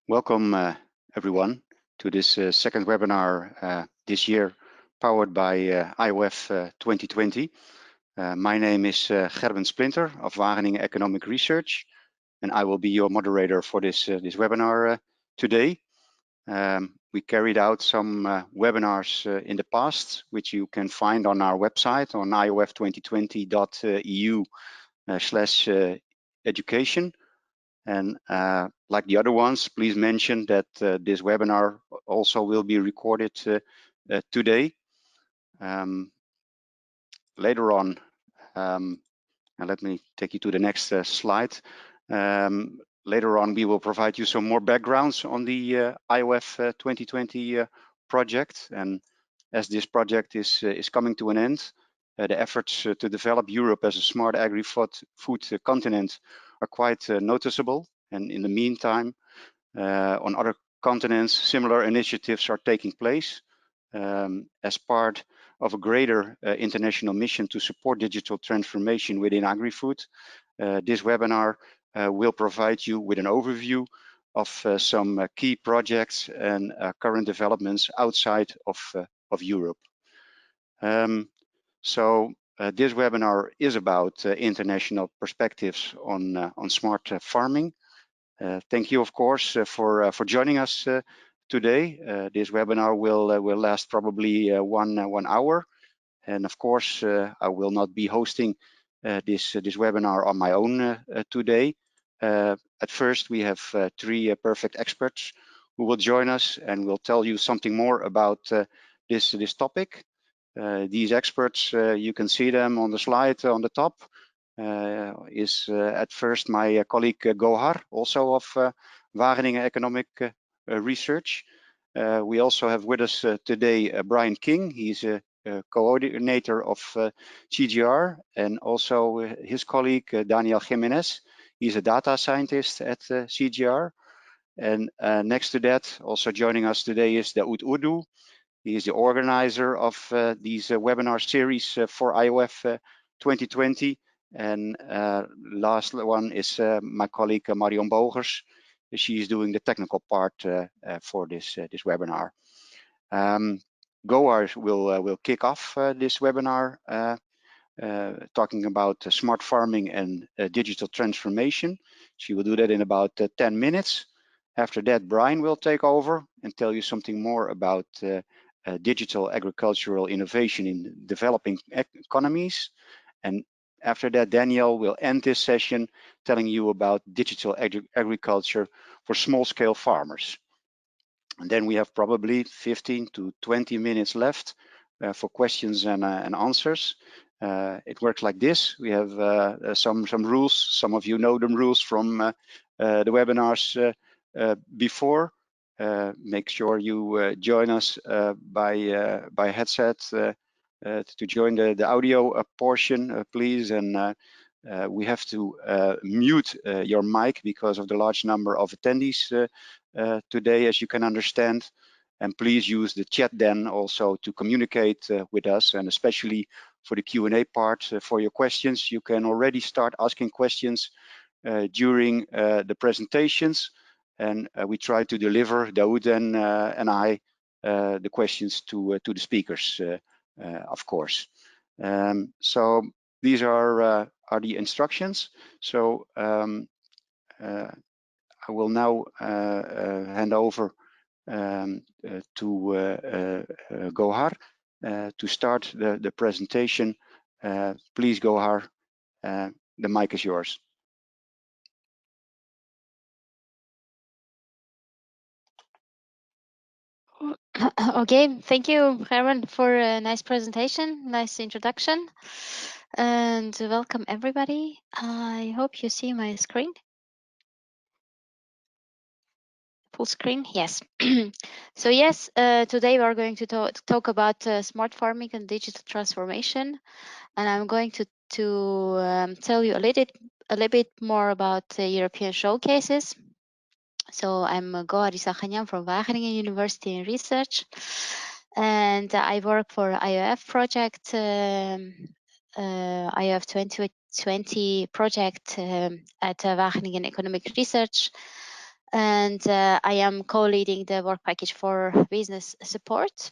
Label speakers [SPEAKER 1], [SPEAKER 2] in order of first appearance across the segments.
[SPEAKER 1] Welcome everyone to this second webinar this year powered by IoF 2020. My name is Gerben Splinter of Wageningen Economic Research, and I will be your moderator for this webinar today. We carried out some webinars in the past, which you can find on our website on IoF2020.eu/education. And like the other ones, please mention that this webinar also will be recorded today. Later on, and let me take you to the next slide. Later on, we will provide you some more backgrounds on the IoF 2020 project. And as this project is coming to an end, the efforts to develop Europe as a smart agri-food continent are quite noticeable. And in the meantime, on other continents, similar initiatives are taking place as part of a greater international mission to support digital transformation within agri-food. This webinar will provide you with an overview of some key projects and current developments outside of Europe. This webinar is about international perspectives on smart farming. Thank you, of course, for joining us today. This webinar will last probably 1 hour, and of course, I will not be hosting this webinar on my own today. At first, we have 3 perfect experts who will join us and will tell you something more about this topic. These experts, you can see them on the slide on the top, is at first my colleague Gohar, also of Wageningen Economic Research. We also have with us today Brian King. He's a coordinator of CGIAR, and also his colleague Daniel Jimenez. He's a data scientist at CGIAR. And next to that, also joining us today is Daoud Urdu. He is the organizer of these webinar series for IoF 2020. And last one is my colleague Marion Bogers. She is doing the technical part for this webinar. Gohar will kick off this webinar talking about smart farming and digital transformation. She will do that in about 10 minutes. After that, Brian will take over and tell you something more about digital agricultural innovation in developing economies. And after that, Daniel will end this session telling you about digital agriculture for small-scale farmers. And then we have probably 15 to 20 minutes left for questions and answers. It works like this. We have some rules. Some of you know the rules from the webinars before. Make sure you join us by headset to join the audio portion, please. And we have to mute your mic because of the large number of attendees today, as you can understand. And please use the chat then also to communicate with us, and especially for the Q&A part for your questions. You can already start asking questions during the presentations, and we try to deliver, Daoud and I, the questions to the speakers, of course. So these are the instructions. So I will now hand over to Gohar to start the presentation. Please, Gohar, the mic is yours.
[SPEAKER 2] Okay, thank you, Gerben, for a nice presentation, nice introduction, and welcome everybody. I hope you see my screen. Full screen, yes. So yes, today we are going to talk about smart farming and digital transformation, and I'm going to tell you a little bit more about European showcases. So I'm Gohar Nuhoff-Isakhanyan from Wageningen University in Research, and I work for IoF project, IoF2020 project at Wageningen Economic Research. and I am co-leading the work package for business support.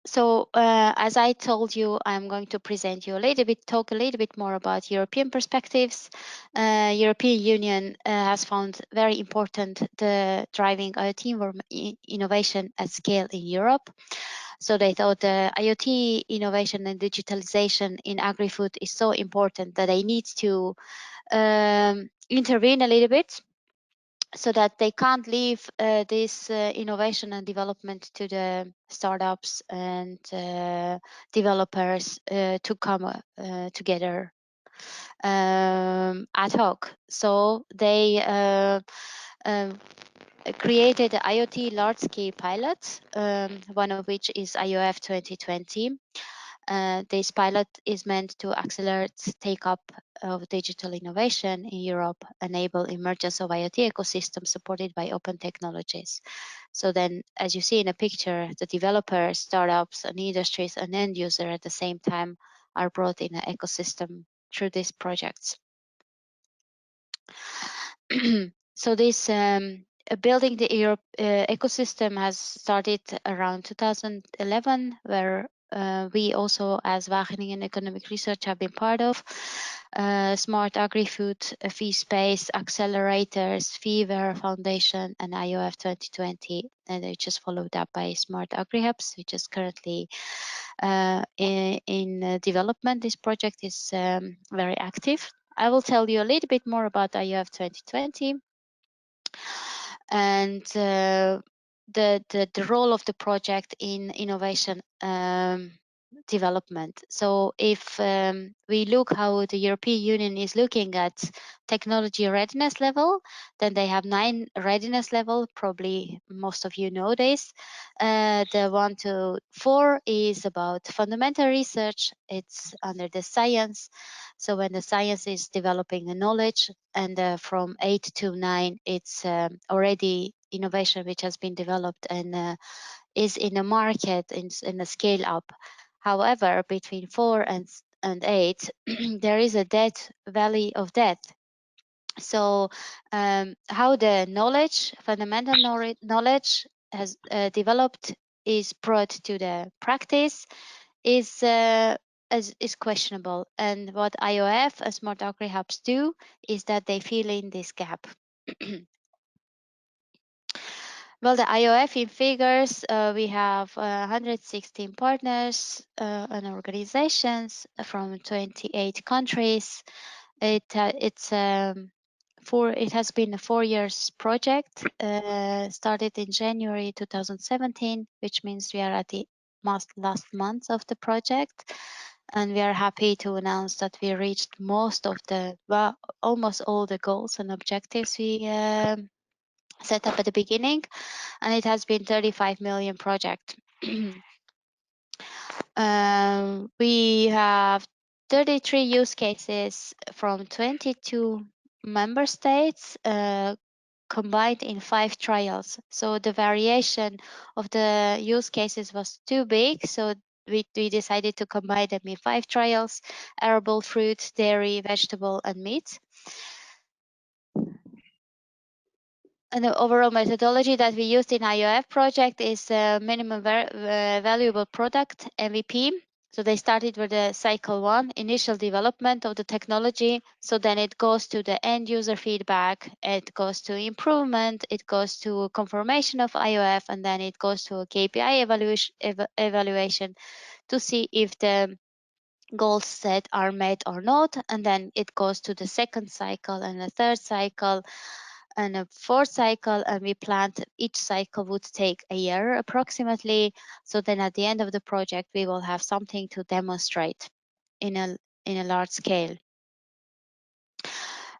[SPEAKER 2] So as I told you, I'm going to present you talk a little bit more about European perspectives. European Union has found very important the driving IoT innovation at scale in Europe. So they thought the IoT innovation and digitalization in agri-food is so important that they need to intervene a little bit, so that they can't leave this innovation and development to the startups and developers to come together ad hoc. So they created the IoT large-scale pilots, one of which is IoF2020. This pilot is meant to accelerate take-up of digital innovation in Europe, enable emergence of IoT ecosystems supported by open technologies. So then, as you see in a picture, the developers, startups, and industries and end user at the same time are brought in an ecosystem through these projects. So this building the Europe ecosystem has started around 2011, where we also, as Wageningen Economic Research, have been part of. Smart Agrifood, Fee Space, Accelerators, Fever Foundation, and IoF 2020, and they just followed up by Smart Agri-Hubs, which is currently in development. This project is very active. I will tell you a little bit more about IoF 2020 and the role of the project in innovation development. So if we look how the European Union is looking at technology readiness level, then they have 9 readiness level. Probably most of you know this. The 1 to 4 is about fundamental research. It's under the science. So when the science is developing a knowledge, and from 8 to 9, it's already innovation which has been developed and is in a market in a scale up. However, between 4 and 8, there is a death valley of death. So how the knowledge, fundamental knowledge has developed is brought to the practice is questionable. And what IoF and Smart Agri Hubs do is that they fill in this gap. Well, the IoF in figures, we have 116 partners and organizations from 28 countries. It has been a 4 years project, started in January 2017, which means we are at the last month of the project. And we are happy to announce that we reached almost all the goals and objectives we set up at the beginning, and it has been 35 million project. We have 33 use cases from 22 member states combined in 5 trials. So the variation of the use cases was too big, so we decided to combine them in 5 trials: arable, fruit, dairy, vegetable, and meat. And the overall methodology that we used in IoF project is minimum valuable product, MVP. So they started with the cycle 1, initial development of the technology. So then it goes to the end user feedback, it goes to improvement, it goes to confirmation of IoF, and then it goes to a KPI evaluation to see if the goals set are met or not. And then it goes to the second cycle and the third cycle and a 4th cycle, and we planned each cycle would take a year approximately. So then at the end of the project, we will have something to demonstrate in a large scale.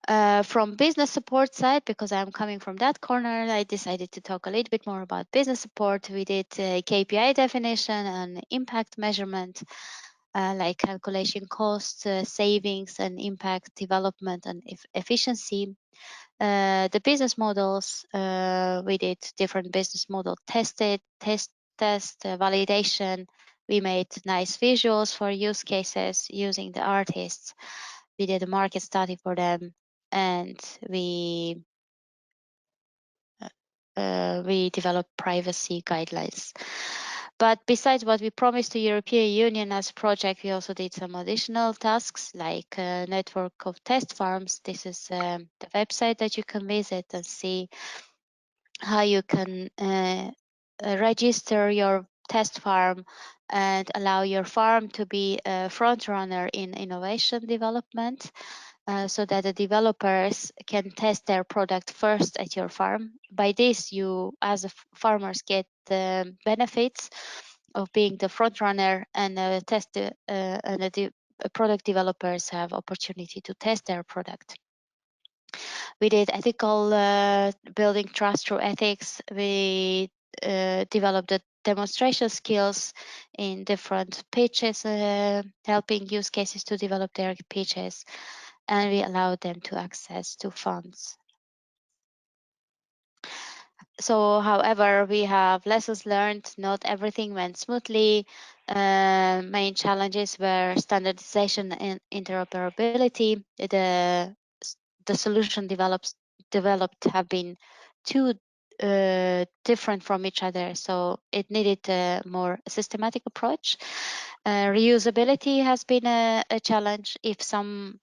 [SPEAKER 2] From business support side, because I'm coming from that corner, I decided to talk a little bit more about business support. We did KPI definition and impact measurement, like calculation costs, savings, and impact development and efficiency. The business models, we did different business model test, validation. We made nice visuals for use cases using the artists. We did a market study for them. and we develop privacy guidelines. But besides what we promised to European Union as a project, we also did some additional tasks like a network of test farms. This is the website that you can visit and see how you can register your test farm and allow your farm to be a front runner in innovation development. So that the developers can test their product first at your farm. By this, you as farmers get the benefits of being the front runner, and product developers have opportunity to test their product. We did ethical building trust through ethics. We developed the demonstration skills in different pitches, helping use cases to develop their pitches, and we allowed them to access to funds. So, however, we have lessons learned. Not everything went smoothly. Main challenges were standardization and interoperability. The solution developed have been too different from each other, so it needed a more systematic approach. Reusability has been a challenge. If some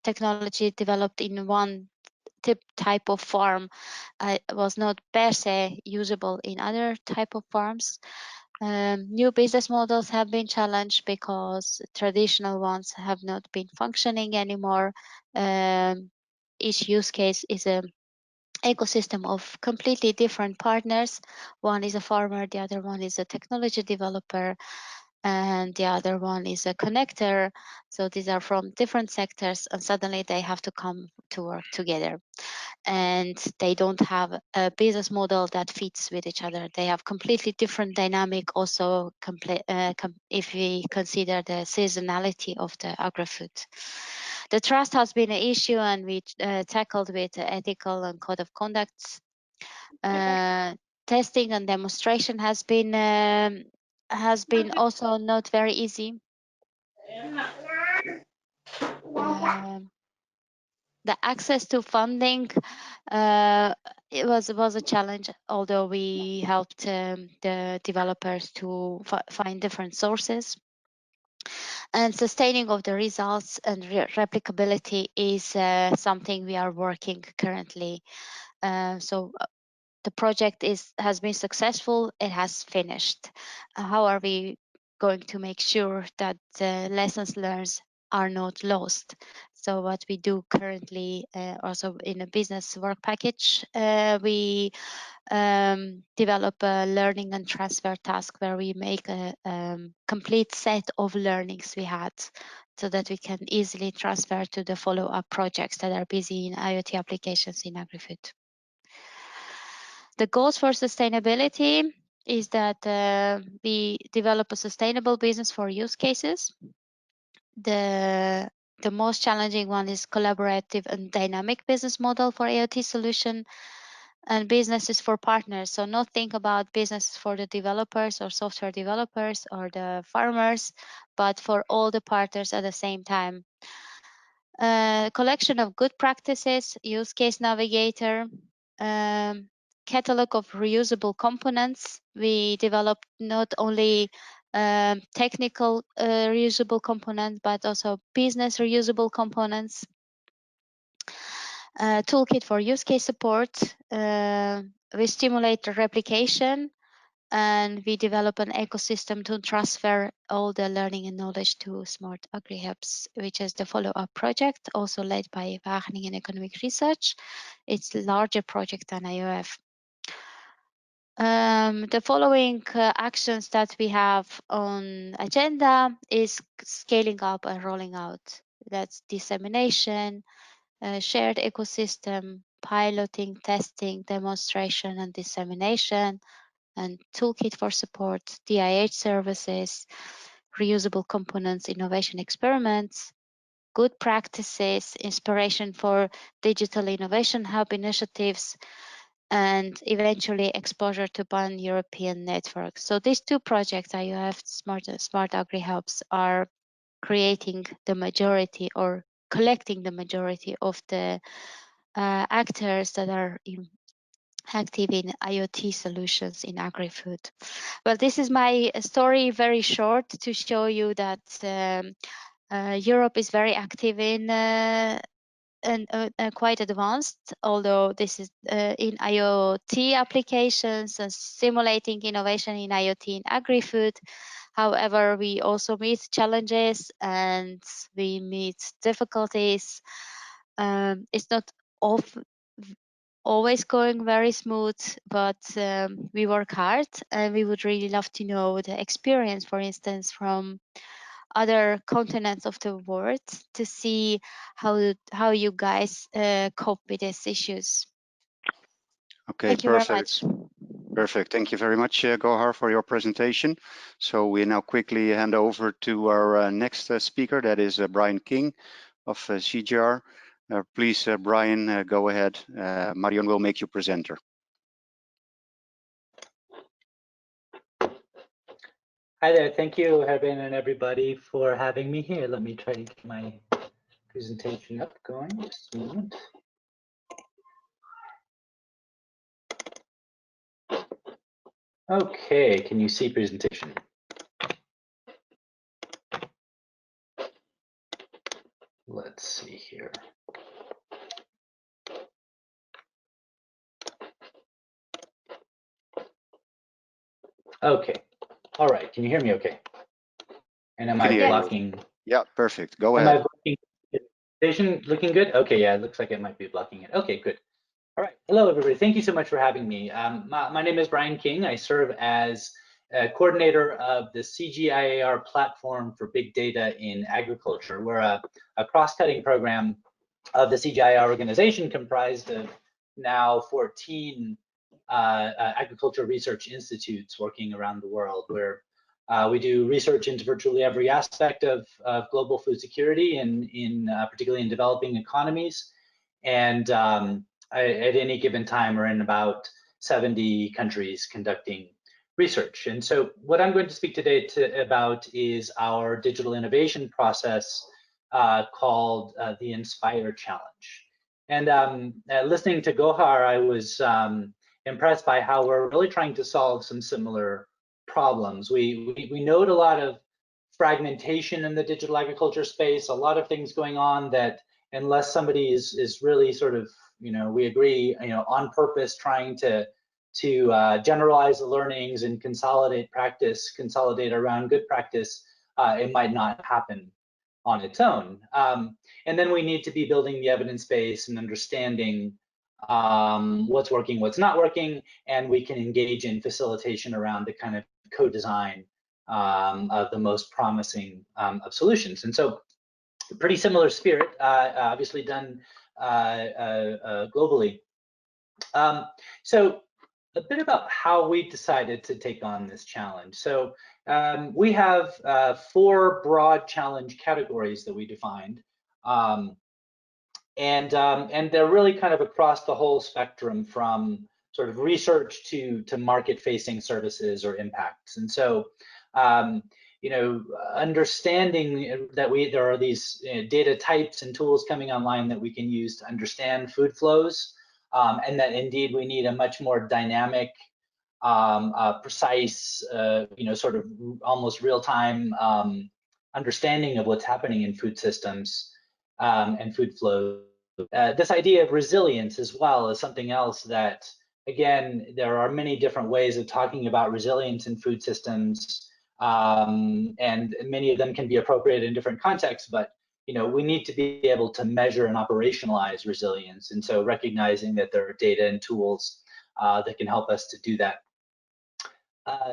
[SPEAKER 2] technology developed in one type of farm was not per se usable in other type of farms. New business models have been challenged because traditional ones have not been functioning anymore. Each use case is a ecosystem of completely different partners. One is a farmer, the other one is a technology developer, and the other one is a connector. So these are from different sectors, and suddenly they have to come to work together. And they don't have a business model that fits with each other. They have completely different dynamic. Also, if we consider the seasonality of the agri-food. The trust has been an issue, and we tackled with ethical and code of conduct. Testing and demonstration has been also not very easy. The access to funding it was a challenge, although we helped the developers to find different sources. And sustaining of the results and replicability is something we are working currently. So the project has been successful. It has finished. How are we going to make sure that the lessons learned are not lost? So what we do currently, also in a business work package, we develop a learning and transfer task where we make a complete set of learnings we had so that we can easily transfer to the follow-up projects that are busy in IoT applications in agri-food. The goals for sustainability is that we develop a sustainable business for use cases. The most challenging one is collaborative and dynamic business model for IoT solution, and businesses for partners. So not think about business for the developers or software developers or the farmers, but for all the partners at the same time. Collection of good practices, use case navigator, catalog of reusable components. We developed not only technical reusable components, but also business reusable components. Toolkit for use case support. We stimulate the replication, and we develop an ecosystem to transfer all the learning and knowledge to Smart Agri-Hubs, which is the follow-up project, also led by Wageningen Economic Research. It's a larger project than IoF. The following actions that we have on agenda is scaling up and rolling out. That's dissemination, shared ecosystem, piloting, testing, demonstration, and dissemination, and toolkit for support, DIH services, reusable components, innovation experiments, good practices, inspiration for digital innovation hub initiatives, and eventually exposure to pan-European networks. So these two projects, IoF Smart Agri Hubs, are creating the majority or collecting the majority of the actors that are active in IoT solutions in agri-food. Well, this is my story, very short, to show you that Europe is very active in and quite advanced, although this is in IoT applications and simulating innovation in IoT in agri-food. However, we also meet challenges and we meet difficulties. It's not always going very smooth, but we work hard, and we would really love to know the experience, for instance, from other continents of the world, to see how you guys cope with these issues.
[SPEAKER 1] Okay,
[SPEAKER 2] Thank you very much.
[SPEAKER 1] Perfect. Thank you very much, Gohar, for your presentation. So we now quickly hand over to our next speaker, that is Brian King of CGIAR. Please, Brian, go ahead. Marion will make you presenter.
[SPEAKER 3] Hi there. Thank you, Herben, and everybody for having me here. Let me try to get my presentation up going. Just a moment. Okay, can you see presentation? Let's see here. Okay. All right. Can you hear me okay? And am I blocking?
[SPEAKER 1] Yeah, perfect. Go
[SPEAKER 3] ahead. Am I blocking presentation? Looking good? Okay, yeah, it looks like it might be blocking it. Okay, good. All right. Hello, everybody. Thank you so much for having me. My name is Brian King. I serve as coordinator of the CGIAR platform for big data in agriculture. We're a cross-cutting program of the CGIAR organization, comprised of now 14 agriculture research institutes working around the world, where we do research into virtually every aspect of global food security, and particularly in developing economies. And at any given time, we're in about 70 countries conducting research. And so what I'm going to speak today about is our digital innovation process called the Inspire Challenge. And listening to Gohar, I was impressed by how we're really trying to solve some similar problems. We note a lot of fragmentation in the digital agriculture space, a lot of things going on that, unless somebody is really sort of, we agree, on purpose trying to generalize the learnings and consolidate practice, consolidate around good practice, it might not happen on its own. And then we need to be building the evidence base and understanding what's working, what's not working, and we can engage in facilitation around the kind of co-design of the most promising of solutions. And so, pretty similar spirit, obviously done globally. So a bit about how we decided to take on this challenge. So we have 4 broad challenge categories that we defined. And they're really kind of across the whole spectrum, from sort of research to market-facing services or impacts. And so, understanding that there are these data types and tools coming online that we can use to understand food flows, and that indeed we need a much more dynamic, precise, sort of almost real-time understanding of what's happening in food systems and food flows. This idea of resilience as well is something else that, again, there are many different ways of talking about resilience in food systems, and many of them can be appropriate in different contexts, but we need to be able to measure and operationalize resilience, and so recognizing that there are data and tools that can help us to do that.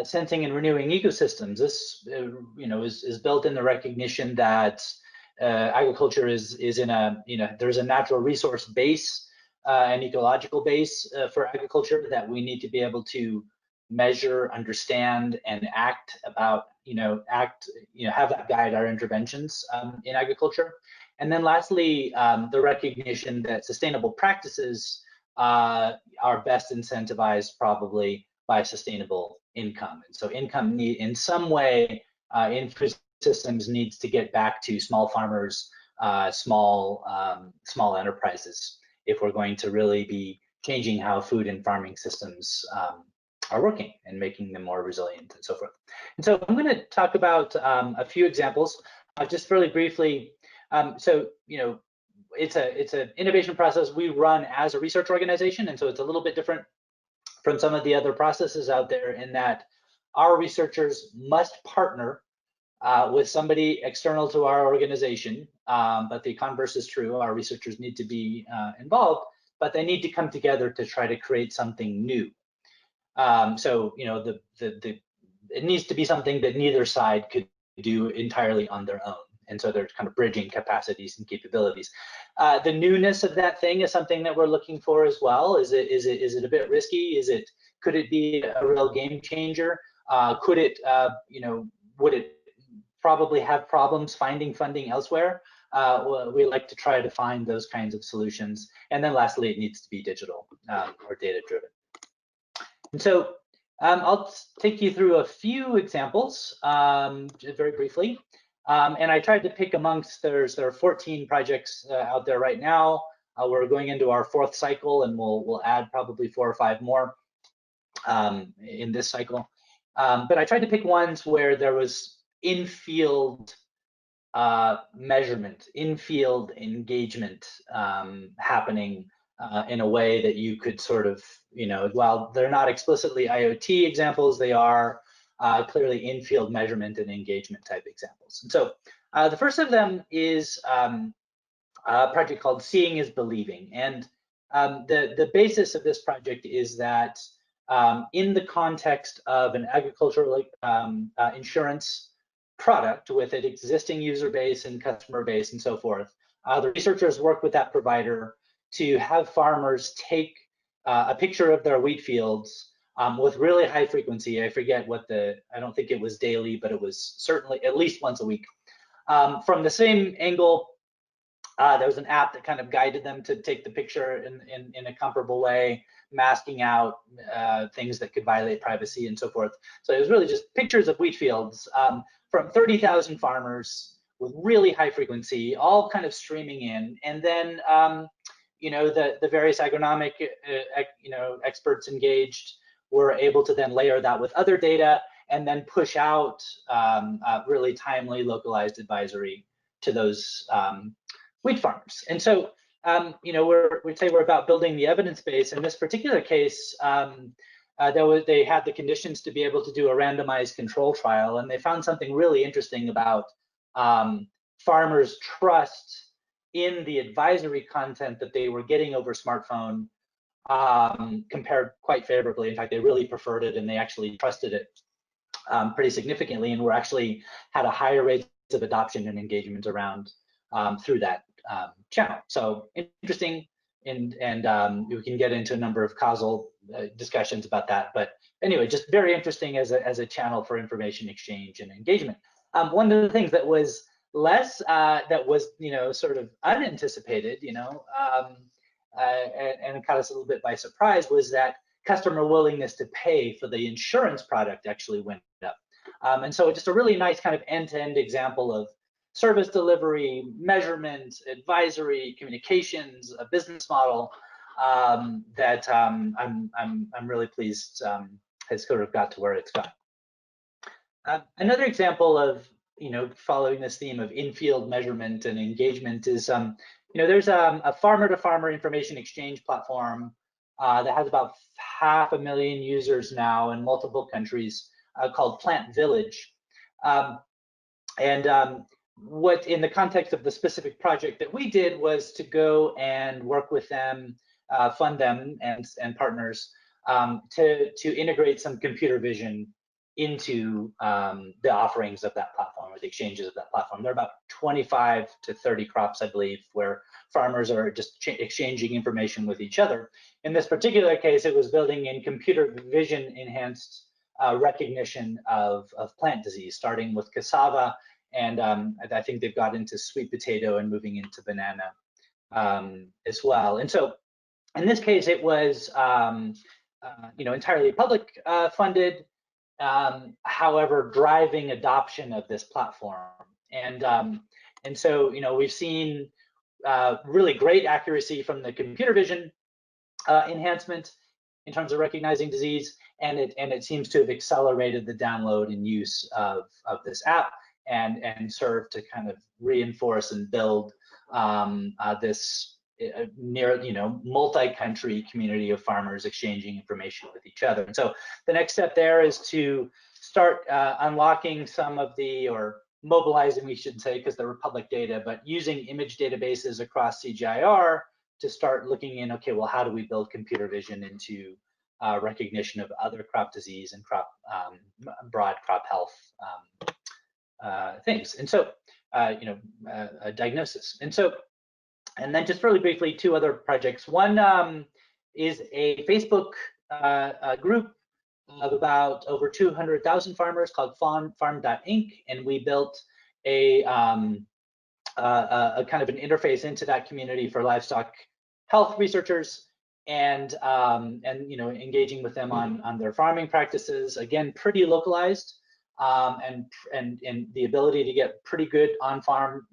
[SPEAKER 3] Sensing and renewing ecosystems. This, is built in the recognition that agriculture is in a, there's a natural resource base, an ecological base for agriculture that we need to be able to measure, understand, and act about, have that guide our interventions in agriculture. And then lastly, the recognition that sustainable practices are best incentivized probably by sustainable income. And so income need in some way in food systems needs to get back to small farmers, small enterprises if we're going to really be changing how food and farming systems are working and making them more resilient and so forth. And so I'm going to talk about a few examples, just really briefly. So, you know, it's an innovation process we run as a research organization, and so it's a little bit different from some of the other processes out there in that our researchers must partner with somebody external to our organization, but the converse is true. Our researchers need to be involved, but they need to come together to try to create something new. So, you know, it needs to be something that neither side could do entirely on their own. And so they're kind of bridging capacities and capabilities. The newness of that thing is something that we're looking for as well. Is it a bit risky? Could it be a real game changer? Could it, you know, would it probably have problems finding funding elsewhere? Well, we like to try to find those kinds of solutions. And then lastly, it needs to be digital or data driven. And so I'll take you through a few examples very briefly. And I tried to pick amongst, there are 14 projects out there right now. We're going into our 4th cycle, and we'll add probably 4 or 5 more in this cycle. But I tried to pick ones where there was in-field measurement, in-field engagement happening in a way that you could sort of, you know, while they're not explicitly IoT examples, they are clearly in-field measurement and engagement type examples. And so the first of them is a project called Seeing is Believing. And the basis of this project is that in the context of an agricultural insurance product with an existing user base and customer base and so forth, the researchers work with that provider to have farmers take a picture of their wheat fields with really high frequency. I forget what I don't think it was daily, but it was certainly at least once a week. From the same angle, there was an app that kind of guided them to take the picture in a comparable way, masking out things that could violate privacy and so forth. So it was really just pictures of wheat fields from 30,000 farmers with really high frequency, all kind of streaming in. And then, you know, the various agronomic, you know, experts engaged were able to then layer that with other data and then push out really timely localized advisory to those wheat farmers. And so, you know, we'd say we're about building the evidence base. In this particular case, they had the conditions to be able to do a randomized control trial, and they found something really interesting about farmers' trust in the advisory content that they were getting over smartphone compared quite favorably. In fact, they really preferred it, and they actually trusted it pretty significantly, and were actually had a higher rate of adoption and engagement around through that channel. So interesting, and we can get into a number of causal discussions about that. But anyway, just very interesting as a channel for information exchange and engagement. One of the things that was less, that was, you know, sort of unanticipated, you know, and caught us a little bit by surprise, was that customer willingness to pay for the insurance product actually went up. And so just a really nice kind of end-to-end example of service delivery, measurement, advisory, communications, a business model that I'm really pleased has sort of got to where it's got. Another example of, you know, following this theme of in-field measurement and engagement is, you know, there's a farmer-to-farmer information exchange platform that has about 500,000 users now in multiple countries called Plant Village. What, in the context of the specific project that we did, was to go and work with them, fund them and partners to integrate some computer vision into the offerings of that platform, or the exchanges of that platform. There are about 25 to 30 crops, I believe, where farmers are just exchanging information with each other. In this particular case, it was building in computer vision enhanced recognition of plant disease, starting with cassava, and I think they've got into sweet potato and moving into banana as well. And so in this case, it was you know, entirely public funded, however, driving adoption of this platform. And And so, we've seen really great accuracy from the computer vision enhancement in terms of recognizing disease, and it seems to have accelerated the download and use of this app, and serve to kind of reinforce and build this near multi-country community of farmers exchanging information with each other. And so the next step there is to start unlocking some of the, or mobilizing, we shouldn't say because they're public data, but using image databases across CGIAR to start looking in, okay, well, how do we build computer vision into recognition of other crop disease and crop broad crop health things, and so diagnosis. And then just really briefly, two other projects. One is a Facebook group of about over 200,000 farmers called farm.inc, and we built a kind of an interface into that community for livestock health researchers, and engaging with them on their farming practices. Again, pretty localized, and the ability to get pretty good on-farm,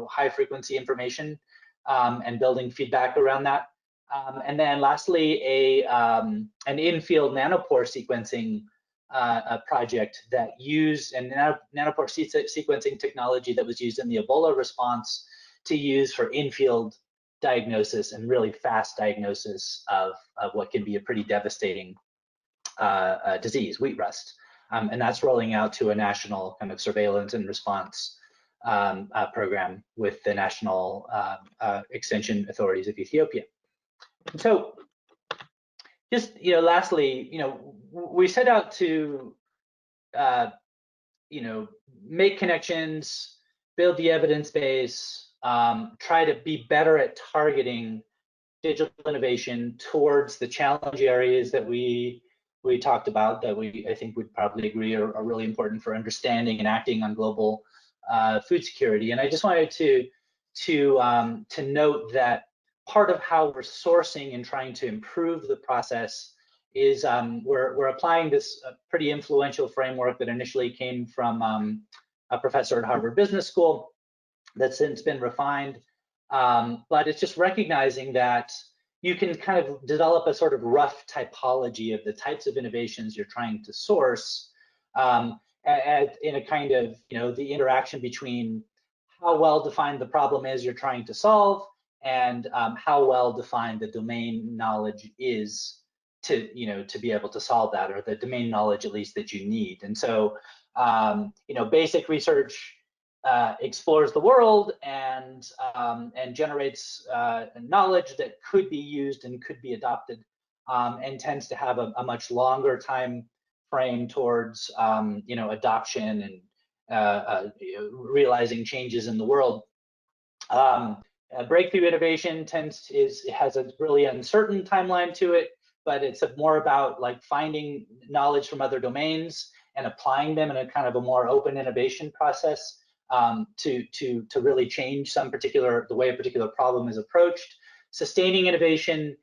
[SPEAKER 3] high frequency information, and building feedback around that. And then lastly, an in-field nanopore sequencing project that used, and nanopore sequencing technology that was used in the Ebola response to use for in-field diagnosis and really fast diagnosis of what can be a pretty devastating disease, wheat rust. And that's rolling out to a national kind of surveillance and response program with the national extension authorities of Ethiopia. And so just, lastly, we set out to, make connections, build the evidence base, try to be better at targeting digital innovation towards the challenge areas that we talked about, that I think would probably agree are really important for understanding and acting on global food security. And I just wanted to note that part of how we're sourcing and trying to improve the process is we're applying this pretty influential framework that initially came from a professor at Harvard Business School that's since been refined. But it's just recognizing that you can kind of develop a sort of rough typology of the types of innovations you're trying to source, in a kind of, the interaction between how well defined the problem is you're trying to solve, and how well defined the domain knowledge is to be able to solve that, or the domain knowledge at least that you need. And so basic research explores the world and generates knowledge that could be used and could be adopted, and tends to have a much longer time frame towards adoption and realizing changes in the world. Breakthrough innovation has a really uncertain timeline to it, but it's more about like finding knowledge from other domains and applying them in a kind of a more open innovation process, to really change the way a particular problem is approached. Sustaining innovation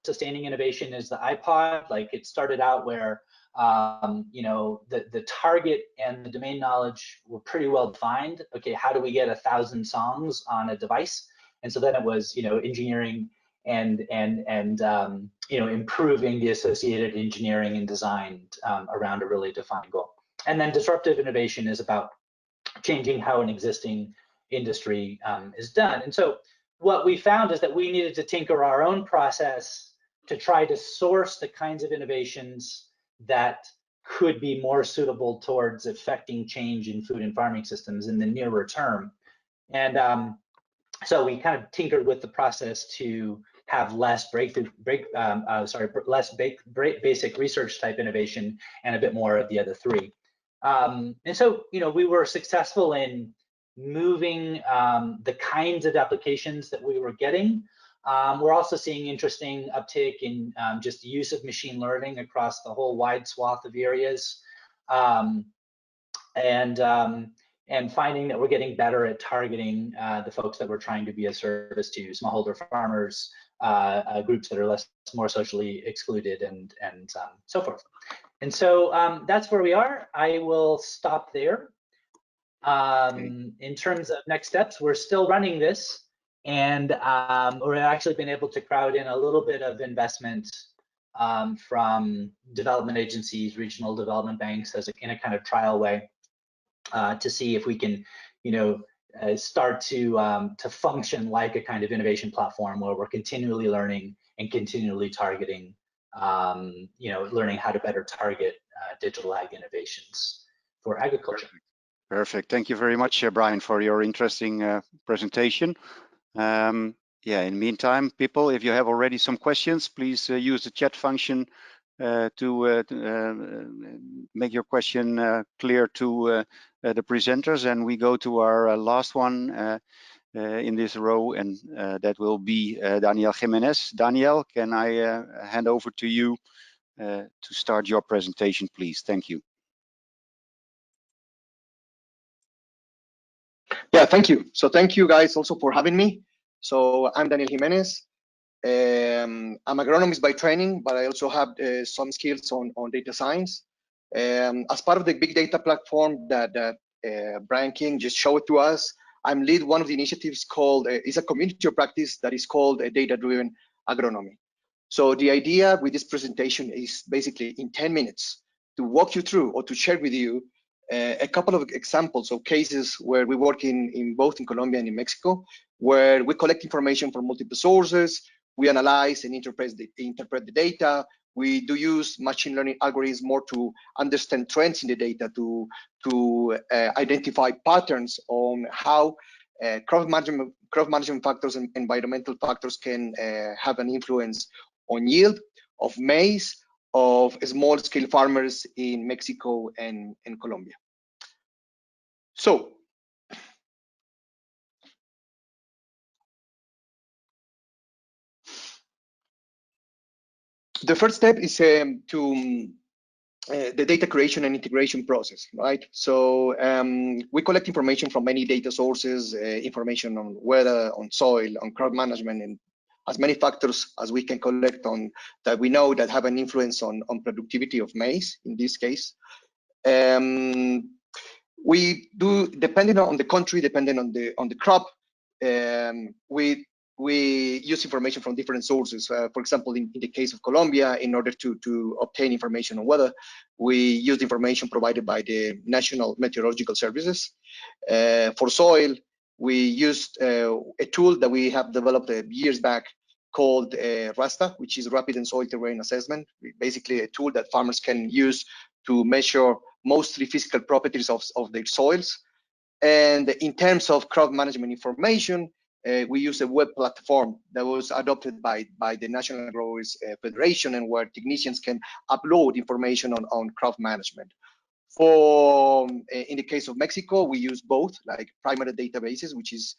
[SPEAKER 3] is the iPod. Like, it started out where the target and the domain knowledge were pretty well defined. Okay, how do we get 1,000 songs on a device? And so then it was engineering and improving the associated engineering and design around a really defined goal. And then disruptive innovation is about changing how an existing industry is done. And so what we found is that we needed to tinker our own process to try to source the kinds of innovations that could be more suitable towards affecting change in food and farming systems in the nearer term. And so we kind of tinkered with the process to have less basic research type innovation and a bit more of the other three. And so, we were successful in moving the kinds of applications that we were getting. We're also seeing interesting uptake in just the use of machine learning across the whole wide swath of areas, and finding that we're getting better at targeting the folks that we're trying to be a service to, smallholder farmers, groups that are more socially excluded, and so forth. And so that's where we are. I will stop there. In terms of next steps, we're still running this, and we've actually been able to crowd in a little bit of investment from development agencies, regional development banks, in a kind of trial way, to see if we can, start to function like a kind of innovation platform where we're continually learning and continually targeting, learning how to better target digital ag innovations for agriculture.
[SPEAKER 1] Perfect. Thank you very much, Brian, for your interesting presentation. In the meantime, people, if you have already some questions, please use the chat function to make your question clear to the presenters. And we go to our last one in this row, and that will be Daniel Jimenez. Daniel, can I hand over to you to start your presentation, please? Thank you.
[SPEAKER 4] Yeah, thank you. So thank you guys also for having me. So I'm Daniel Jimenez. I'm agronomist by training, but I also have some skills on data science. As part of the big data platform that Brian King just showed to us, I'm lead one of the initiatives called, it's a community of practice that is called data-driven agronomy. So the idea with this presentation is basically in 10 minutes to walk you through or to share with you a couple of examples of cases where we work in both in Colombia and in Mexico, where we collect information from multiple sources, we analyze and interpret the data. We do use machine learning algorithms more to understand trends in the data, to identify patterns on how crop management factors and environmental factors can have an influence on yield of maize, of small-scale farmers in Mexico and Colombia. So, the first step is to the data creation and integration process, right? So we collect information from many data sources, information on weather, on soil, on crop management, and as many factors as we can collect on that we know that have an influence on productivity of maize in this case. We do, depending on the country, depending on the crop, we use information from different sources. For example, in the case of Colombia, in order to obtain information on weather, we use information provided by the National Meteorological Services. For soil, we used a tool that we have developed years back called RASTA, which is Rapid and Soil Terrain Assessment. Basically, a tool that farmers can use to measure mostly physical properties of their soils. And in terms of crop management information, we use a web platform that was adopted by the National Growers Federation, and where technicians can upload information on crop management. For in the case of Mexico, we use both, like primary databases, which is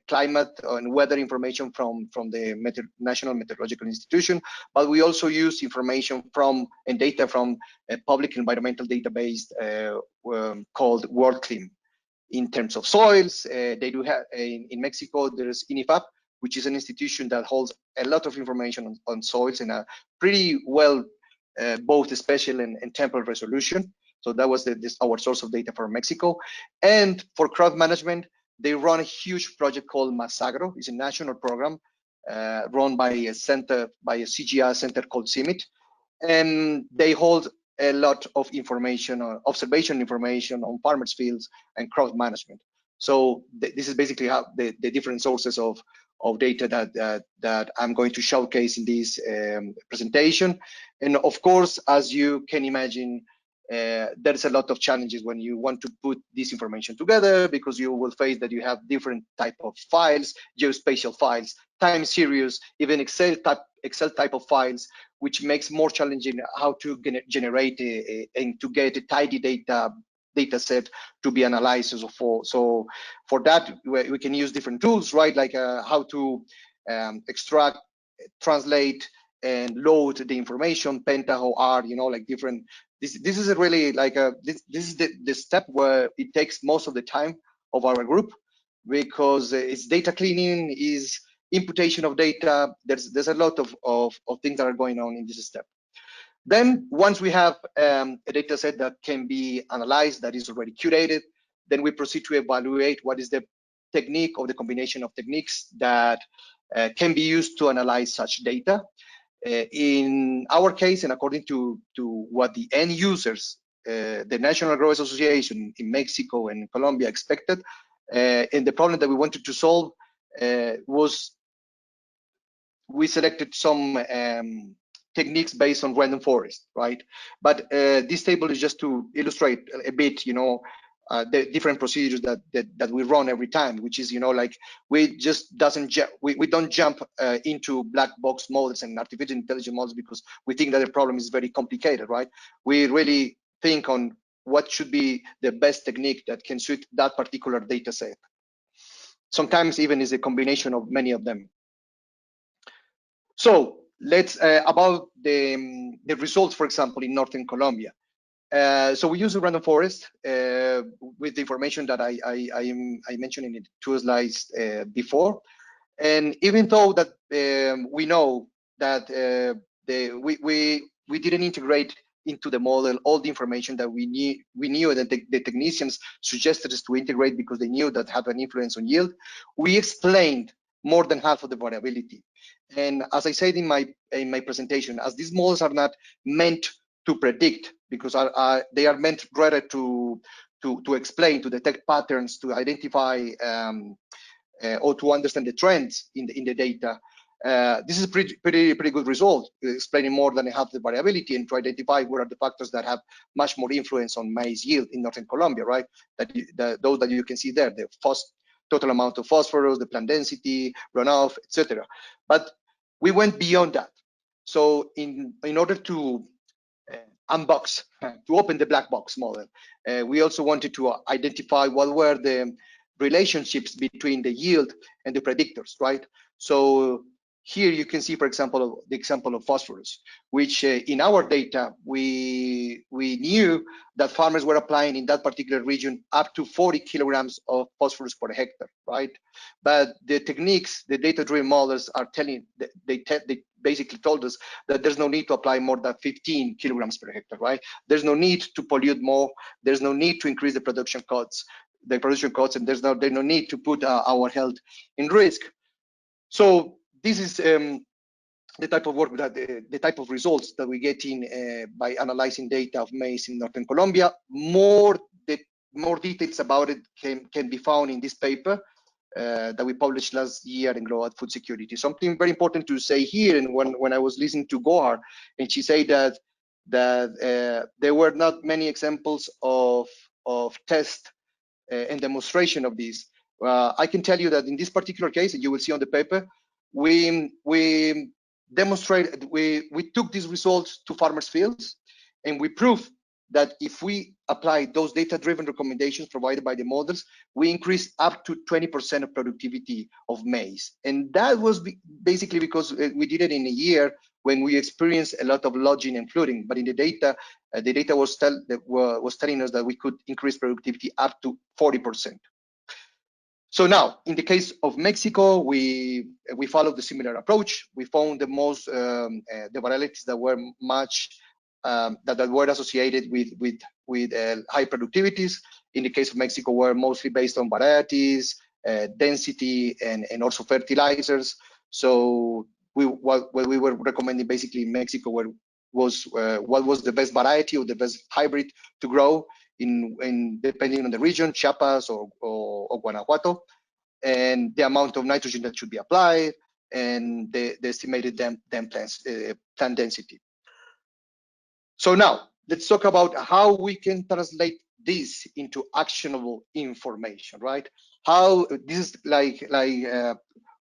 [SPEAKER 4] climate and weather information from the National Meteorological Institution, but we also use information from and data from a public environmental database called WorldClim. In terms of soils, they do have in Mexico, there's INIFAP, which is an institution that holds a lot of information on soils in a pretty well both spatial and temporal resolution. So that was our source of data for Mexico. And for crop management, they run a huge project called Masagro. It's a national program run by a center, by a CGIAR center called CIMIT. And they hold a lot of information, observation information on farmers' fields and crop management. So this is basically how the different sources of data that I'm going to showcase in this presentation. And of course, as you can imagine, there's a lot of challenges when you want to put this information together, because you will face that you have different type of files, geospatial files, time series, even Excel type of files, which makes more challenging how to generate and to get a tidy data set to be analyzed. So for that, we can use different tools, right? Like how to extract, translate, and load the information, Penta or R, like different. This is really like this is the step where it takes most of the time of our group, because it's data cleaning, is imputation of data. There's a lot of things that are going on in this step. Then once we have a data set that can be analyzed, that is already curated, then we proceed to evaluate what is the technique or the combination of techniques that can be used to analyze such data. In our case, and according to what the end users, the National Growers Association in Mexico and Colombia expected, and the problem that we wanted to solve was, we selected some techniques based on random forest, right? But this table is just to illustrate a bit, the different procedures that we run every time, which is, like we just we don't jump into black box models and artificial intelligence models because we think that the problem is very complicated, right? We really think on what should be the best technique that can suit that particular data set. Sometimes even is a combination of many of them. So let's about the results, for example, in northern Colombia. So we use a random forest with the information that I mentioned in the 2 slides before. And even though that we know that we didn't integrate into the model all the information that we knew that the technicians suggested us to integrate because they knew that had an influence on yield, we explained more than half of the variability. And as I said in my presentation, as these models are not meant to predict, because they are meant rather to explain, to detect patterns, to identify or to understand the trends in the data. This is a pretty good result, explaining more than half the variability and to identify what are the factors that have much more influence on maize yield in northern Colombia, right? Those that you can see there, the total amount of phosphorus, the plant density, runoff, etc. But we went beyond that. So in order to unbox, to open the black box model, we also wanted to identify what were the relationships between the yield and the predictors, right? So here you can see, for example, the example of phosphorus, which in our data, we knew that farmers were applying in that particular region up to 40 kilograms of phosphorus per hectare, right? But the techniques, the data-driven models are telling, they basically told us that there's no need to apply more than 15 kilograms per hectare, right? There's no need to pollute more. There's no need to increase the production costs, and there's no need to put our health in risk. So this is the type of work that the type of results that we get in by analyzing data of maize in northern Colombia. More details about it can be found in this paper that we published last year in Global Food Security. Something very important to say here, and when I was listening to Gohar, and she said that there were not many examples of test and demonstration of this. I can tell you that in this particular case, and you will see on the paper, we demonstrated, we took these results to farmers' fields, and we proved that if we apply those data-driven recommendations provided by the models, we increased up to 20% of productivity of maize. And that was basically because we did it in a year when we experienced a lot of lodging and flooding. But in the data was telling us that we could increase productivity up to 40%. So now, in the case of Mexico, we followed the similar approach. We found the most the varieties that were that were associated with high productivities. In the case of Mexico, were mostly based on varieties, density, and also fertilizers. So what we were recommending basically in Mexico was what was the best variety or the best hybrid to grow in depending on the region, Chiapas or Guanajuato, and the amount of nitrogen that should be applied, and the estimated plant density. So now let's talk about how we can translate this into actionable information, right? How this is like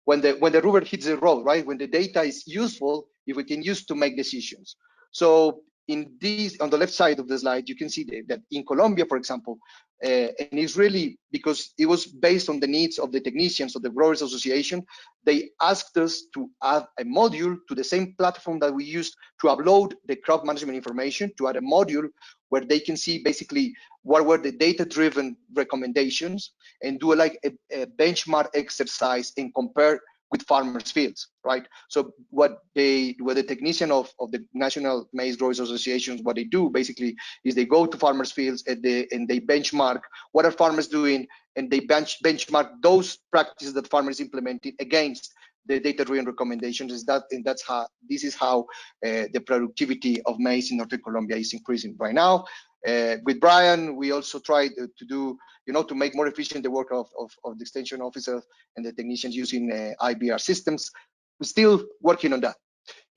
[SPEAKER 4] when the rubber hits the road, right? When the data is useful, if we can use to make decisions. So in this, on the left side of the slide, you can see that in Colombia, for example, and it's really because it was based on the needs of the technicians of the Growers Association, they asked us to add a module to the same platform that we used to upload the crop management information, to add a module where they can see basically what were the data-driven recommendations and do like a benchmark exercise and compare with farmers' fields, right? So what the technician of the National Maize Growers Associations, what they do basically is they go to farmers' fields and they benchmark what are farmers doing, and they benchmark those practices that farmers implemented against the data-driven recommendations. This is how the productivity of maize in northern Colombia is increasing right now. With Brian, we also tried to do, to make more efficient the work of the extension officers and the technicians using IBR systems. We're still working on that.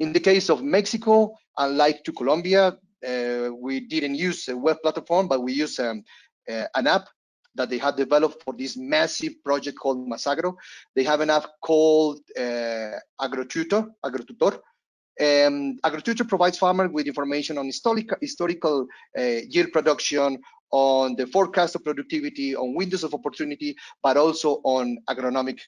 [SPEAKER 4] In the case of Mexico, unlike to Colombia, we didn't use a web platform, but we used an app that they had developed for this massive project called Masagro. They have an app called AgroTutor. AgroTutor provides farmers with information on historical yield production, on the forecast of productivity, on windows of opportunity, but also on agronomic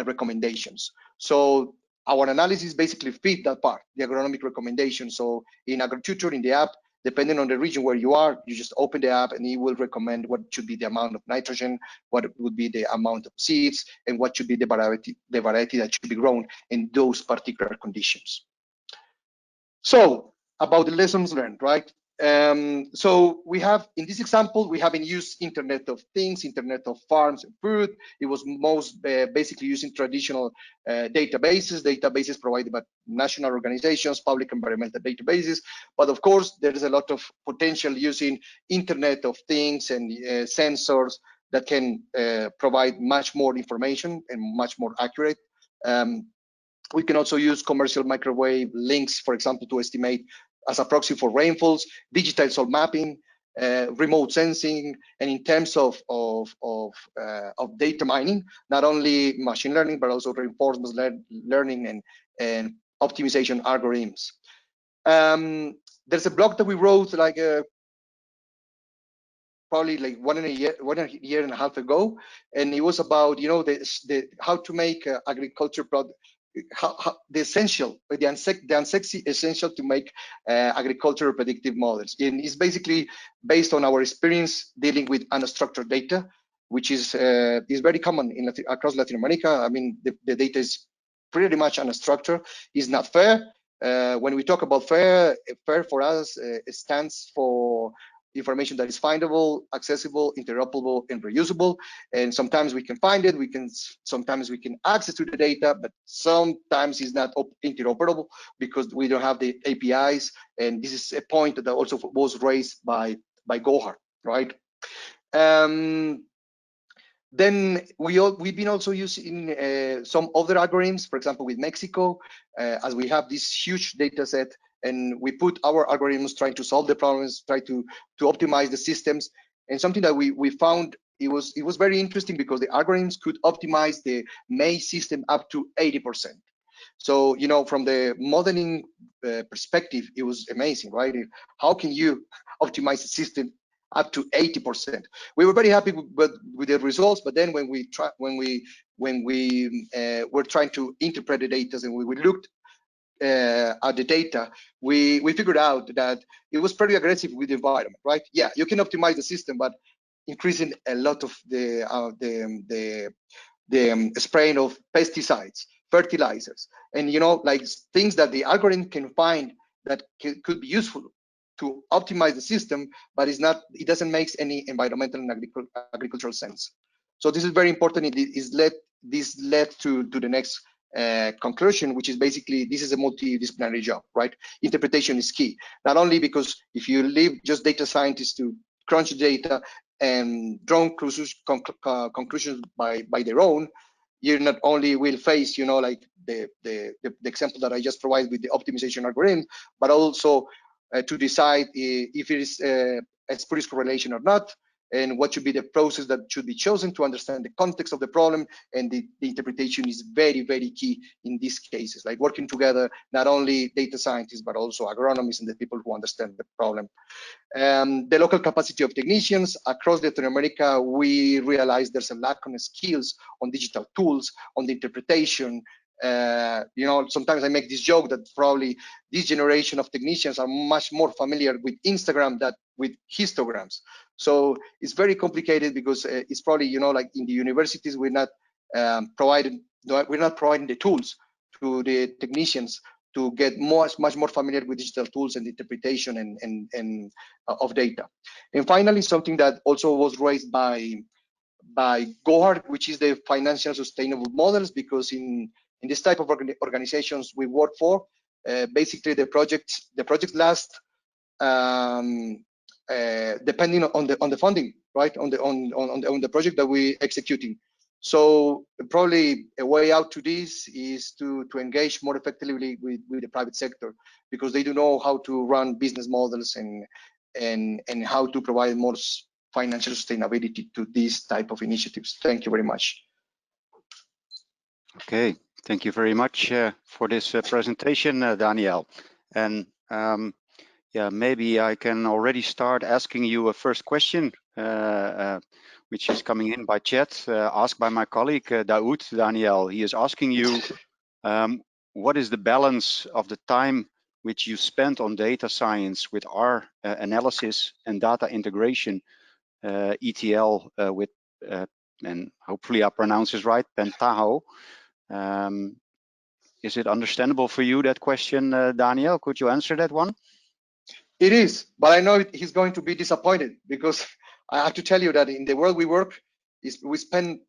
[SPEAKER 4] recommendations. So our analysis basically fit that part, the agronomic recommendations. So in AgroTutor, in the app, depending on the region where you are, you just open the app and it will recommend what should be the amount of nitrogen, what would be the amount of seeds, and what should be the variety that should be grown in those particular conditions. So about the lessons learned, right? So we have, in this example, we haven't used Internet of Things, Internet of Farms and Food. It was most basically using traditional databases provided by national organizations, public environmental databases. But of course, there is a lot of potential using Internet of Things and sensors that can provide much more information and much more accurate. We can also use commercial microwave links, for example, to estimate as a proxy for rainfalls, digital soil mapping, remote sensing, and in terms of data mining, not only machine learning, but also reinforcement learning and optimization algorithms. There's a blog that we wrote like probably like one year and a half ago, and it was about how to make agriculture product. The unsexy essential to make agricultural predictive models. And it's basically based on our experience dealing with unstructured data, which is very common across Latin America. I mean, the data is pretty much unstructured. It's not fair. When we talk about fair for us, it stands for information that is findable, accessible, interoperable, and reusable. And sometimes we can find it, sometimes we can access to the data, but sometimes it's not interoperable because we don't have the APIs. And this is a point that also was raised by Gohar, right? Then we've been also using some other algorithms, for example, with Mexico, as we have this huge data set, and we put our algorithms trying to solve the problems, try to optimize the systems. And something that we found, it was very interesting because the algorithms could optimize the maize system up to 80%. So, from the modeling perspective, it was amazing, right? How can you optimize the system up to 80%? We were very happy with the results, but then when we were trying to interpret the data and we looked at the data, we figured out that it was pretty aggressive with the environment, right? Yeah, you can optimize the system, but increasing a lot of the spraying of pesticides, fertilizers, and like things that the algorithm can find that could be useful to optimize the system, but it doesn't make any environmental and agricultural sense. So this is very important. This led to the next conclusion, which is basically this is a multidisciplinary job, right? Interpretation is key. Not only because if you leave just data scientists to crunch data and draw conclusions by their own, you not only will face, like the example that I just provided with the optimization algorithm, but also to decide if it is a spurious correlation or not, and what should be the process that should be chosen to understand the context of the problem. And the interpretation is very, very key in these cases, like working together, not only data scientists, but also agronomists and the people who understand the problem. The local capacity of technicians across Latin America, we realize there's a lack of skills on digital tools, on the interpretation. Sometimes I make this joke that probably this generation of technicians are much more familiar with Instagram than with histograms. So it's very complicated because it's probably, like in the universities, we're not provided we're not providing the tools to the technicians to get much more familiar with digital tools and interpretation and of data. And finally, something that also was raised by Gohar, which is the financial sustainable models, because in this type of organizations we work for, basically the projects last depending on the funding, right? On the project that we're executing. So probably a way out to this is to engage more effectively with the private sector, because they do know how to run business models and how to provide more financial sustainability to these type of initiatives. Thank you very much.
[SPEAKER 1] Okay, thank you very much for this presentation, Daniel. And yeah, maybe I can already start asking you a first question, which is coming in by chat, asked by my colleague Daoud. Daniel, he is asking you, what is the balance of the time which you spend on data science with R analysis and data integration, ETL with, and hopefully I pronounce this right, Pentaho. Is it understandable for you, that question, Daniel? Could you answer that one?
[SPEAKER 4] It is, but I know he's going to be disappointed, because I have to tell you that in the world we work, we spend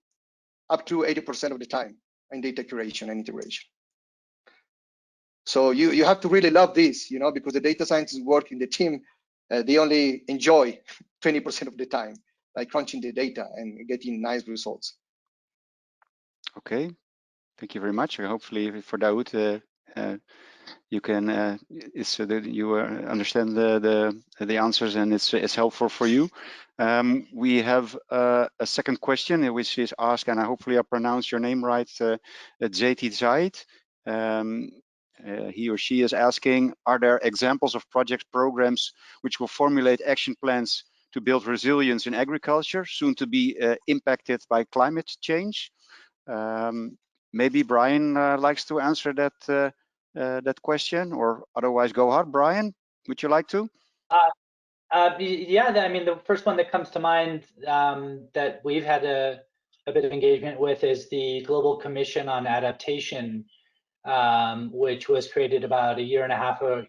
[SPEAKER 4] up to 80% of the time in data curation and integration. So you have to really love this, you know, because the data scientists work in the team, they only enjoy 20% of the time, like crunching the data and getting nice results. Okay,
[SPEAKER 1] thank you very much. Hopefully for Daoud, you can you understand the answers, and it's helpful for you. We have a second question, which is asked, and hopefully I pronounce your name right, Zeti Zaid. He or she is asking, are there examples of project programs which will formulate action plans to build resilience in agriculture, soon to be impacted by climate change? Maybe Brian likes to answer that question, or otherwise Gohar. Brian, would you like to?
[SPEAKER 3] Yeah, I mean, the first one that comes to mind that we've had a bit of engagement with is the Global Commission on Adaptation, which was created about a year and a half or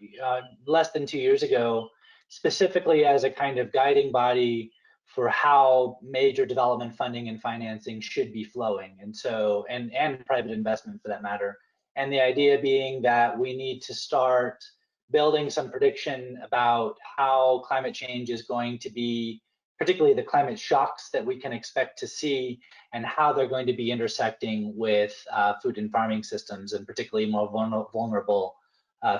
[SPEAKER 3] less than 2 years ago, specifically as a kind of guiding body for how major development funding and financing should be flowing, and so and private investment for that matter. And the idea being that we need to start building some prediction about how climate change is going to be, particularly the climate shocks that we can expect to see, and how they're going to be intersecting with food and farming systems, and particularly more vulnerable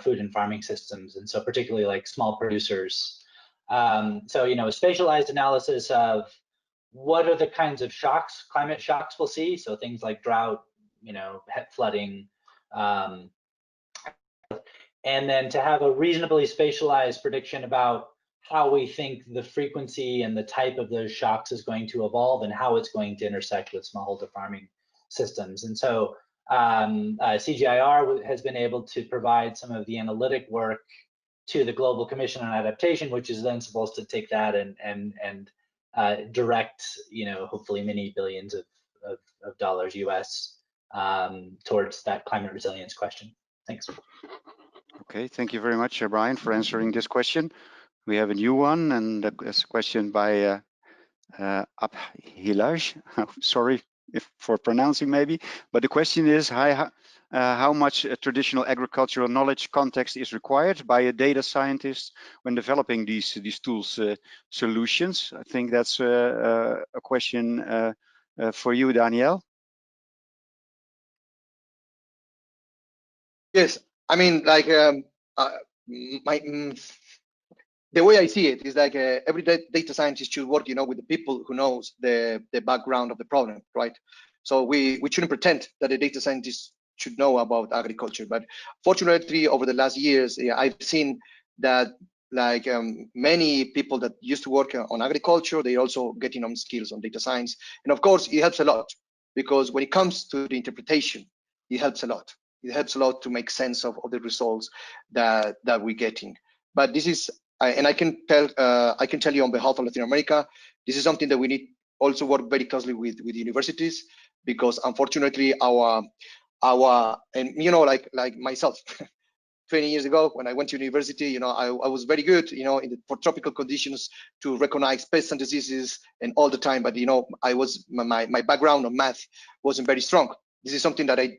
[SPEAKER 3] food and farming systems, and so particularly like small producers. So, you know, a spatialized analysis of what are the kinds of shocks, climate shocks we'll see, so things like drought, you know, flooding, and then to have a reasonably spatialized prediction about how we think the frequency and the type of those shocks is going to evolve, and how it's going to intersect with smallholder farming systems. And so CGIAR has been able to provide some of the analytic work to the Global Commission on Adaptation, which is then supposed to take that and direct, you know, hopefully many billions of dollars US towards that climate resilience question. Thanks.
[SPEAKER 1] Okay, thank you very much, Brian, for answering this question. We have a new one, and it's a question by Abhilaj. Sorry for pronouncing maybe, but the question is, how much traditional agricultural knowledge context is required by a data scientist when developing these tools solutions? I think that's a question for you, Daniel.
[SPEAKER 4] Yes, I mean, like the way I see it is like every data scientist should work, you know, with the people who knows the background of the problem, right? So we shouldn't pretend that a data scientist should know about agriculture. But fortunately, over the last years, I've seen that like many people that used to work on agriculture, they're also getting on skills on data science. And of course, it helps a lot, because when it comes to the interpretation, it helps a lot. It helps a lot to make sense of the results that we're getting. But this is, and I can tell you on behalf of Latin America, this is something that we need also work very closely with universities, because unfortunately and like myself 20 years ago when I went to university, I was very good, for tropical conditions to recognize pests and diseases and all the time. But my background on math wasn't very strong. This is something that I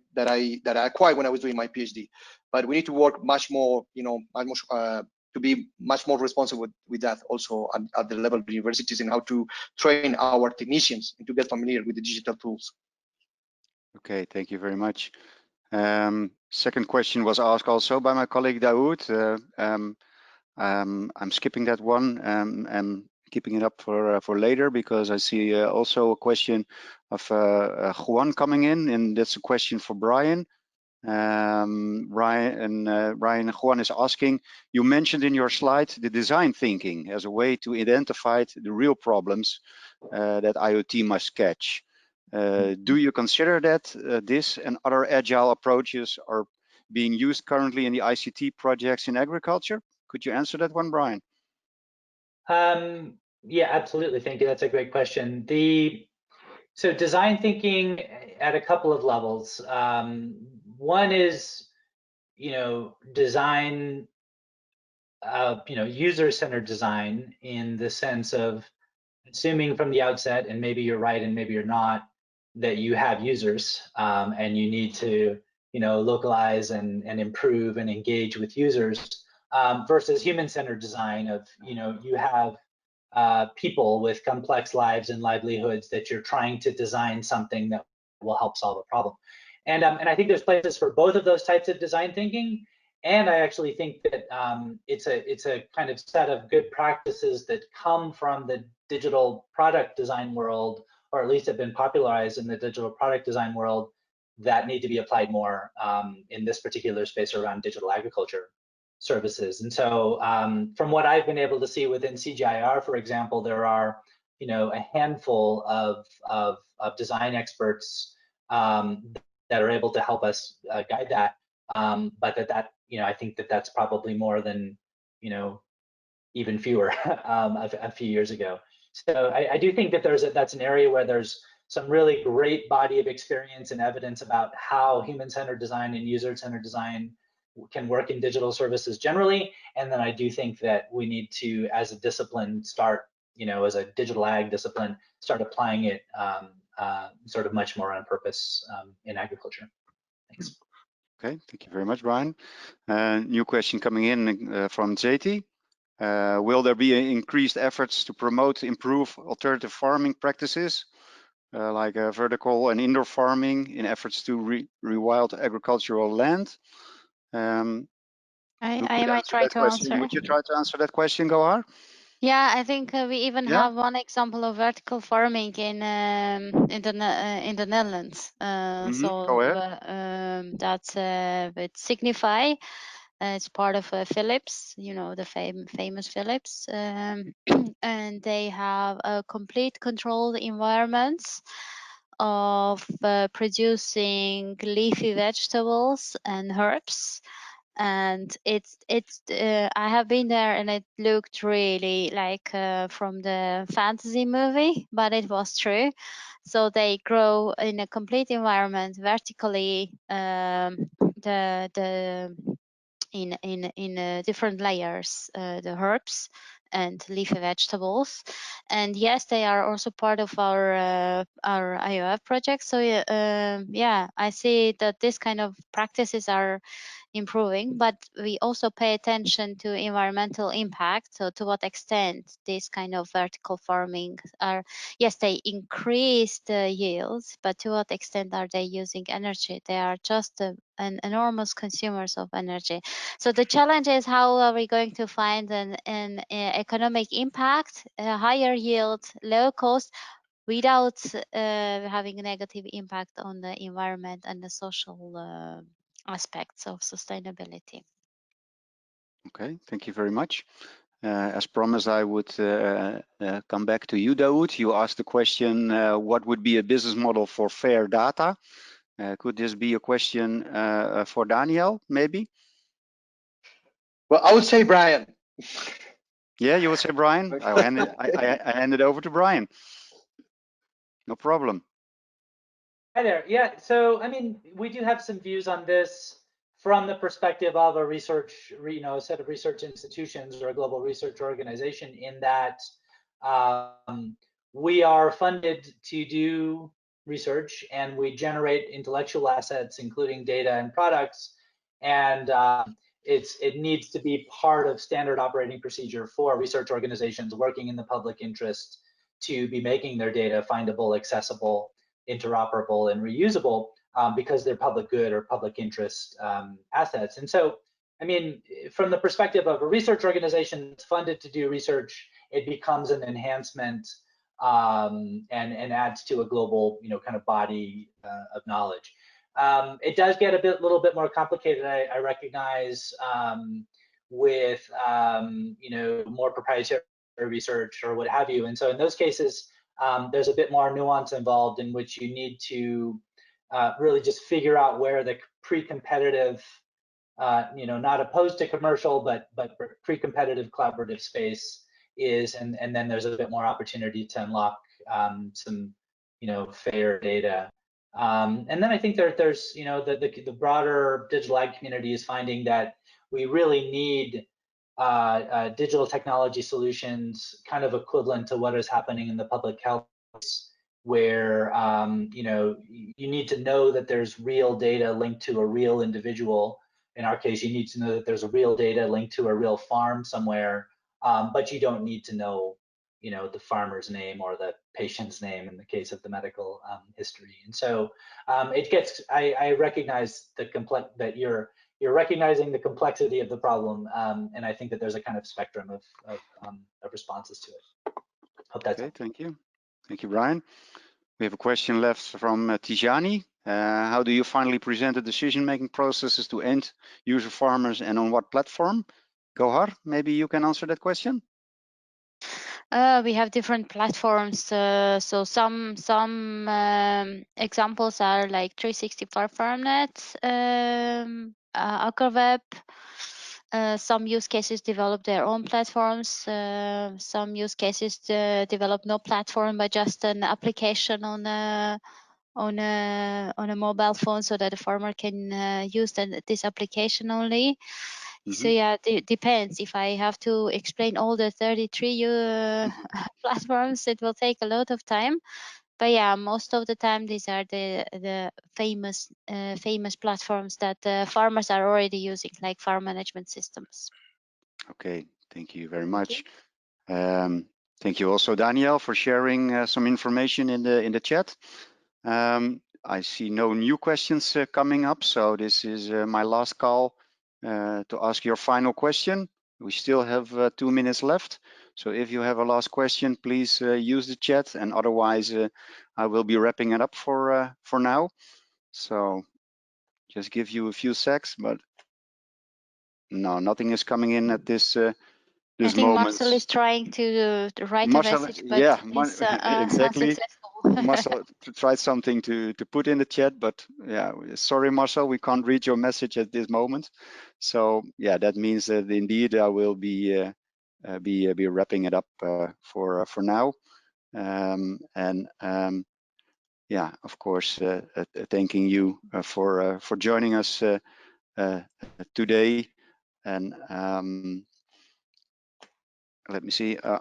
[SPEAKER 4] acquired when I was doing my PhD. But we need to work much more, to be much more responsible with that also at the level of universities, and how to train our technicians and to get familiar with the digital tools.
[SPEAKER 1] Okay, thank you very much. Second question was asked also by my colleague Daoud. I'm skipping that one and keeping it up for later, because I see also a question of Juan coming in, and that's a question for Brian. Brian Juan is asking, you mentioned in your slide the design thinking as a way to identify the real problems that IoT must catch. Do you consider that this and other agile approaches are being used currently in the ICT projects in agriculture? Could you answer that one, Brian?
[SPEAKER 3] Yeah, absolutely. Thank you. That's a great question. So design thinking at a couple of levels. One is, design, user-centered design, in the sense of assuming from the outset, and maybe you're right and maybe you're not, that you have users and you need to, localize and improve and engage with users, versus human-centered design of, you have people with complex lives and livelihoods that you're trying to design something that will help solve a problem. And I think there's places for both of those types of design thinking. And I actually think that it's a kind of set of good practices that come from the digital product design world, or at least have been popularized in the digital product design world, that need to be applied more in this particular space around digital agriculture services. And so from what I've been able to see within CGIAR, for example, there are a handful of design experts that are able to help us guide that. But that I think that's probably more than even fewer a few years ago. So I do think that that's an area where there's some really great body of experience and evidence about how human-centered design and user-centered design can work in digital services generally. And then I do think that we need to, as a discipline, start, as a digital ag discipline, start applying it sort of much more on purpose in agriculture. Thanks.
[SPEAKER 1] Okay, thank you very much, Brian. New question coming in from JT. Will there be increased efforts to promote, improve alternative farming practices, like vertical and indoor farming, in efforts to rewild agricultural land?
[SPEAKER 2] I might try to answer.
[SPEAKER 1] Would you try to answer that question, Gohar?
[SPEAKER 2] Yeah, I think we even have one example of vertical farming in the Netherlands. That's with Signify. It's part of Philips, the famous Philips, and they have a complete controlled environments of producing leafy vegetables and herbs. And I have been there, and it looked really like from the fantasy movie, but it was true. So they grow in a complete environment vertically, in different layers, the herbs and leafy vegetables. And yes, they are also part of our IoF project. So yeah, I see that this kind of practices are improving, but we also pay attention to environmental impact. So to what extent this kind of vertical farming are, yes, they increase the yields, but to what extent are they using energy? They are just an enormous consumers of energy. So the challenge is, how are we going to find an economic impact, a higher yield, low cost, without having a negative impact on the environment and the social aspects of sustainability.
[SPEAKER 1] Okay, thank you very much. As promised, I would come back to you, Daoud. You asked the question, what would be a business model for fair data? Could this be a question for Daniel, maybe?
[SPEAKER 4] Well, I would say Brian.
[SPEAKER 1] Yeah, you would say Brian? I hand it over to Brian. No problem.
[SPEAKER 3] Hi there. Yeah, so I mean, we do have some views on this from the perspective of a research, a set of research institutions or a global research organization, in that we are funded to do research and we generate intellectual assets, including data and products, and it needs to be part of standard operating procedure for research organizations working in the public interest to be making their data findable, accessible, interoperable, and reusable, because they're public good or public interest assets. And so, I mean, from the perspective of a research organization that's funded to do research, it becomes an enhancement and adds to a global, kind of body of knowledge. It does get a little bit more complicated, I recognize, with more proprietary research or what have you. And so in those cases, there's a bit more nuance involved, in which you need to really just figure out where the pre-competitive, not opposed to commercial, but pre-competitive collaborative space is, and then there's a bit more opportunity to unlock some, fair data. And then I think there's, the broader digital ag community is finding that we really need digital technology solutions kind of equivalent to what is happening in the public health, where you need to know that there's real data linked to a real individual. In our case, you need to know that there's a real data linked to a real farm somewhere, but you don't need to know, the farmer's name or the patient's name in the case of the medical history. And so it gets, I recognize that you're recognizing the complexity of the problem, and I think that there's a kind of spectrum of responses to it. Hope that's
[SPEAKER 1] okay. Thank you. Thank you, Brian. We have a question left from Tijani. How do you finally present the decision-making processes to end user farmers, and on what platform? Gohar, maybe you can answer that question.
[SPEAKER 2] We have different platforms. So some examples are like 365 FarmNet, AgriWeb. Some use cases develop their own platforms. Some use cases develop no platform, but just an application on a mobile phone, so that the farmer can use this application only. So yeah, it depends. If I have to explain all the 33 platforms, it will take a lot of time. But yeah, most of the time these are the famous platforms that farmers are already using, like farm management systems.
[SPEAKER 1] Okay, thank you very much. Thank you also, Daniel, for sharing some information in the chat. I see no new questions coming up, so this is my last call to ask your final question. We still have 2 minutes left, so if you have a last question, please use the chat, and otherwise I will be wrapping it up for now. So just give you a few secs, but no, nothing is coming in at this
[SPEAKER 2] I think
[SPEAKER 1] moment.
[SPEAKER 2] Marcel is trying to write
[SPEAKER 1] Marcel,
[SPEAKER 2] a message, but
[SPEAKER 1] yeah,
[SPEAKER 2] it's
[SPEAKER 1] exactly.
[SPEAKER 2] unsuccessful.
[SPEAKER 1] Marcel tried something to put in the chat, but yeah, sorry, Marcel, we can't read your message at this moment. So yeah, that means that indeed I will be wrapping it up for now. Yeah, of course, thanking you for joining us today. And let me see. I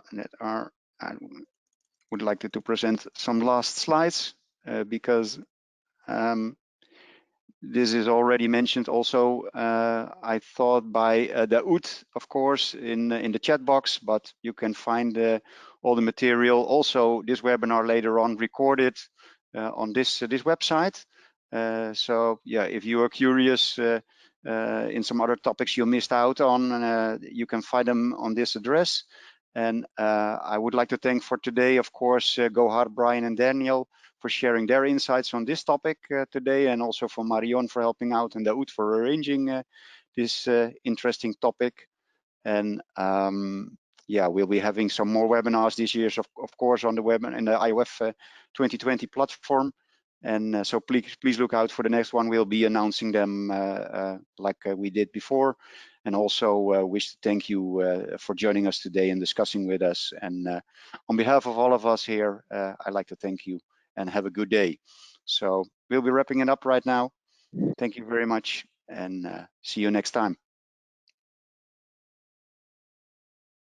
[SPEAKER 1] would like to present some last slides because this is already mentioned also, I thought, by Daoud, of course, in the chat box, but you can find all the material, also this webinar later on recorded on this website. So yeah, if you are curious in some other topics you missed out on, you can find them on this address. And I would like to thank for today, of course, Gohar, Brian, and Daniel for sharing their insights on this topic today, and also for Marion for helping out, and Daoud for arranging this interesting topic. And yeah, we'll be having some more webinars this year, of course, on the web and the IoF 2020 platform. And so please look out for the next one. We'll be announcing them like we did before. And also wish to thank you for joining us today and discussing with us. And on behalf of all of us here, I'd like to thank you and have a good day. So we'll be wrapping it up right now. Thank you very much, and see you next time.